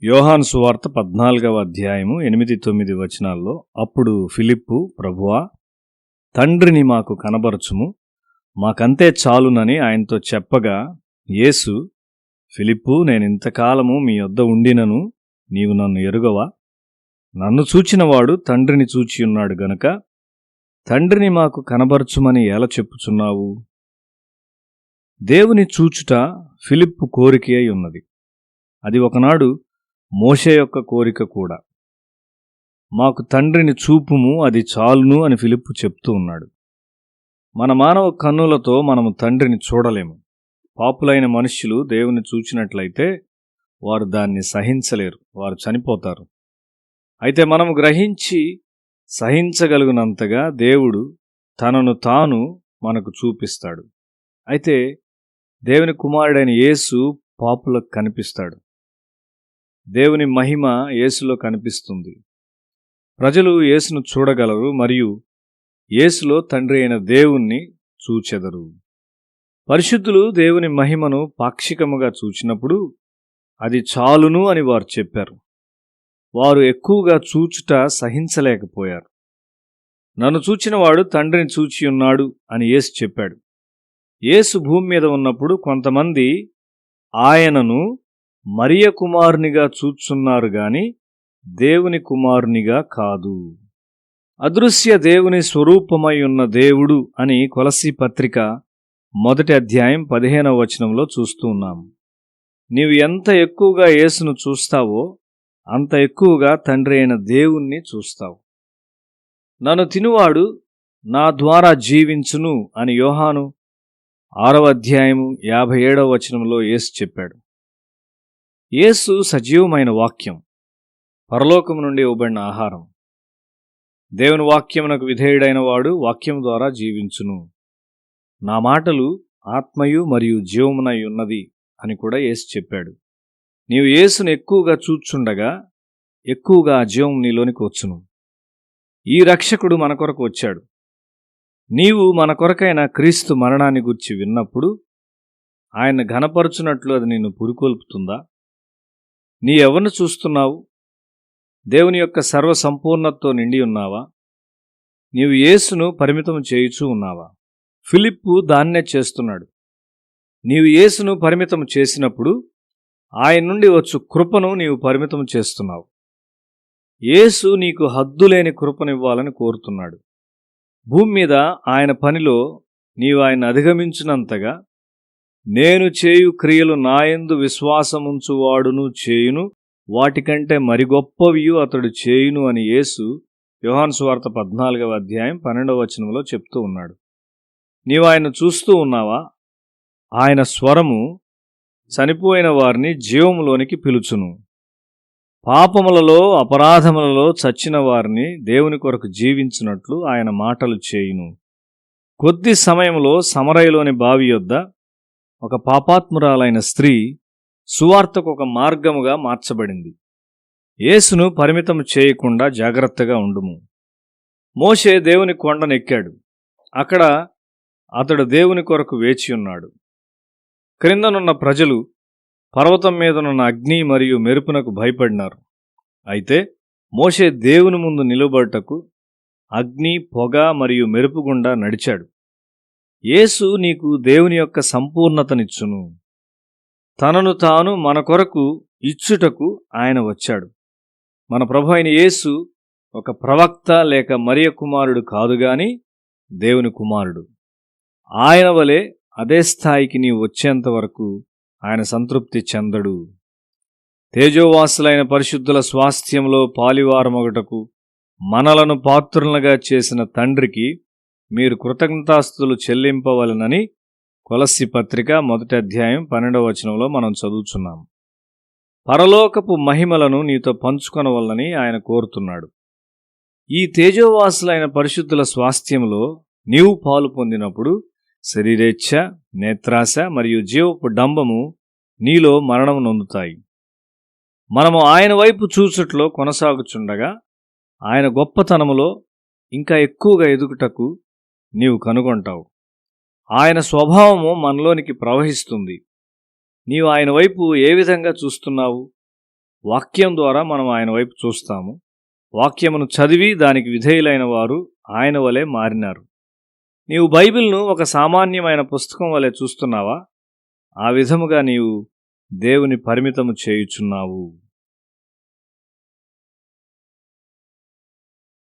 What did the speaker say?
యోహాను సువార్త 14వ అధ్యాయము 8-9 వచనాల్లో, అప్పుడు ఫిలిప్పు, ప్రభువా, తండ్రిని మాకు కనబరచుము, మాకంతే చాలునని ఆయనతో చెప్పగా, యేసు, ఫిలిప్పు, నేనింతకాలము మీ యొద్ద ఉండినను నీవు నన్ను ఎరుగవా? నన్ను చూచినవాడు తండ్రిని చూచియున్నాడు గనుక తండ్రిని మాకు కనబరచుమని ఎలా చెప్పుచున్నావు? దేవుని చూచుట ఫిలిప్పు కోరిక అయి ఉన్నది. అది ఒకనాడు మోషే యొక్క కోరిక కూడా. మాకు తండ్రిని చూపుము, అది చాలును అని ఫిలిప్పు చెప్తూ ఉన్నాడు. మన మానవ కన్నులతో మనము తండ్రిని చూడలేము. పాపులైన మనుష్యులు దేవుని చూచినట్లయితే వారు దాన్ని సహించలేరు, వారు చనిపోతారు. అయితే మనము గ్రహించి సహించగలిగినంతగా దేవుడు తనను తాను మనకు చూపిస్తాడు. అయితే దేవుని కుమారుడైన యేసు పాపులకు కనిపిస్తాడు. దేవుని మహిమ యేసులో కనిపిస్తుంది. ప్రజలు యేసును చూడగలరు మరియు యేసులో తండ్రి అయిన దేవుణ్ణి చూచెదరు. పరిశుద్ధులు దేవుని మహిమను పాక్షికముగా చూచినప్పుడు అది చాలును అని వారు చెప్పారు. వారు ఎక్కువగా చూచుట సహించలేకపోయారు. నన్ను చూచినవాడు తండ్రిని చూచియున్నాడు అని యేసు చెప్పాడు. యేసు భూమి మీద ఉన్నప్పుడు కొంతమంది ఆయనను మరియ కుమారునిగా చూచున్నారు గాని దేవుని కుమారునిగా కాదు. అదృశ్య దేవుని స్వరూపమై ఉన్న దేవుడు అని కొలస్సీ పత్రిక 1వ అధ్యాయం 15వ వచనంలో చూస్తూ ఉన్నాం. నీవు ఎంత ఎక్కువగా యేసును చూస్తావో అంత ఎక్కువగా తండ్రి అయిన దేవుణ్ణి చూస్తావు. నన్ను తినువాడు నా ద్వారా జీవించును అని యోహాను 6వ అధ్యాయము 57వ వచనంలో యేసు చెప్పాడు. యేసు సజీవమైన వాక్యం, పరలోకము నుండి ఇవ్వబడిన ఆహారం. దేవుని వాక్యమునకు విధేయుడైన వాడు వాక్యం ద్వారా జీవించును. నా మాటలు ఆత్మయు మరియు జీవమునై ఉన్నది అని కూడా యేసు చెప్పాడు. నీవు యేసును ఎక్కువగా చూచుండగా ఎక్కువగా ఆ జీవం నీలోనికి వచ్చును. ఈ రక్షకుడు మన కొరకు వచ్చాడు. నీవు మన కొరకైన క్రీస్తు మరణాన్ని గురించి విన్నప్పుడు ఆయన ఘనపరుచున్నట్లు అది నిన్ను పురికొల్పుతుందా? నీ ఎవరిని చూస్తున్నావు? దేవుని యొక్క సర్వసంపూర్ణతతో నిండి ఉన్నావా? నీవు యేసును పరిమితం చేయుచూ ఉన్నావా? ఫిలిప్పు దాన్నే చేస్తున్నాడు. నీవు యేసును పరిమితం చేసినప్పుడు ఆయన నుండి వచ్చు కృపను నీవు పరిమితం చేస్తున్నావు. యేసు నీకు హద్దులేని కృపనివ్వాలని కోరుతున్నాడు. భూమి మీద ఆయన పనిలో నీవు ఆయన అధిగమించినంతగా, నేను చేయు క్రియలు నాయందు విశ్వాసముంచువాడును చేయును, వాటికంటే మరి గొప్పవియు అతడు చేయును అని యేసు యోహాను సువార్త 14వ అధ్యాయం 12వ వచనంలో చెప్తూ ఉన్నాడు. నీవు ఆయన చూస్తూ ఉన్నావా? ఆయన స్వరము చనిపోయిన వారిని జీవములోనికి పిలుచును. పాపములలో అపరాధములలో చచ్చిన వారిని దేవుని కొరకు జీవించినట్లు ఆయన మాటలు చేయును. కొద్ది సమయంలో సమరయలోని బావి యొద్ద ఒక పాపాత్మురాలైన స్త్రీ సువార్తకు ఒక మార్గముగా మార్చబడింది. యేసును పరిమితం చేయకుండా జాగ్రత్తగా ఉండుము. మోషే దేవుని కొండనెక్కాడు. అక్కడ అతడు దేవుని కొరకు వేచియున్నాడు. క్రిందనున్న ప్రజలు పర్వతం మీదనున్న అగ్ని మరియు మెరుపునకు భయపడినారు. అయితే మోషే దేవుని ముందు నిలబడుటకు అగ్ని, పొగ మరియు మెరుపు గుండా నడిచాడు. యేసు నీకు దేవుని యొక్క సంపూర్ణతనిచ్చును. తనను తాను మన కొరకు ఇచ్చుటకు ఆయన వచ్చాడు. మన ప్రభు అయిన యేసు ఒక ప్రవక్త లేక మరియ కుమారుడు కాదుగాని దేవుని కుమారుడు. ఆయన వలె అదే స్థాయికి నీవు వచ్చేంత వరకు ఆయన సంతృప్తి చెందడు. తేజోవాసులైన పరిశుద్ధుల స్వాస్థ్యంలో పాలివారమొగటకు మనలను పాత్రులుగా చేసిన తండ్రికి మీరు కృతజ్ఞతాస్తుతులు చెల్లింపవలనని కొలస్సీ పత్రిక 1వ అధ్యాయం 12వ వచనంలో మనం చదువుచున్నాం. పరలోకపు మహిమలను నీతో పంచుకొనవలనని ఆయన కోరుతున్నాడు. ఈ తేజోవాసులైన పరిశుద్ధుల స్వాస్థ్యంలో నీవు పాలు పొందినప్పుడు శరీరేచ్ఛ, నేత్రాశ మరియు జీవపు డంబము నీలో మరణం నొందుతాయి. మనము ఆయన వైపు చూచుట్లో కొనసాగుచుండగా ఆయన గొప్పతనములో ఇంకా ఎక్కువగా ఎదుగుటకు నీవు కనుగొంటావు. ఆయన స్వభావము మనలోనికి ప్రవహిస్తుంది. నీవు ఆయన వైపు ఏ విధంగా చూస్తున్నావు? వాక్యం ద్వారా మనం ఆయన వైపు చూస్తాము. వాక్యమును చదివి దానికి విధేయులైన వారు ఆయన వలె మారినారు. నీవు బైబిల్ను ఒక సామాన్యమైన పుస్తకం వలె చూస్తున్నావా? ఆ విధముగా నీవు దేవుని పరిమితము చేయుచున్నావు.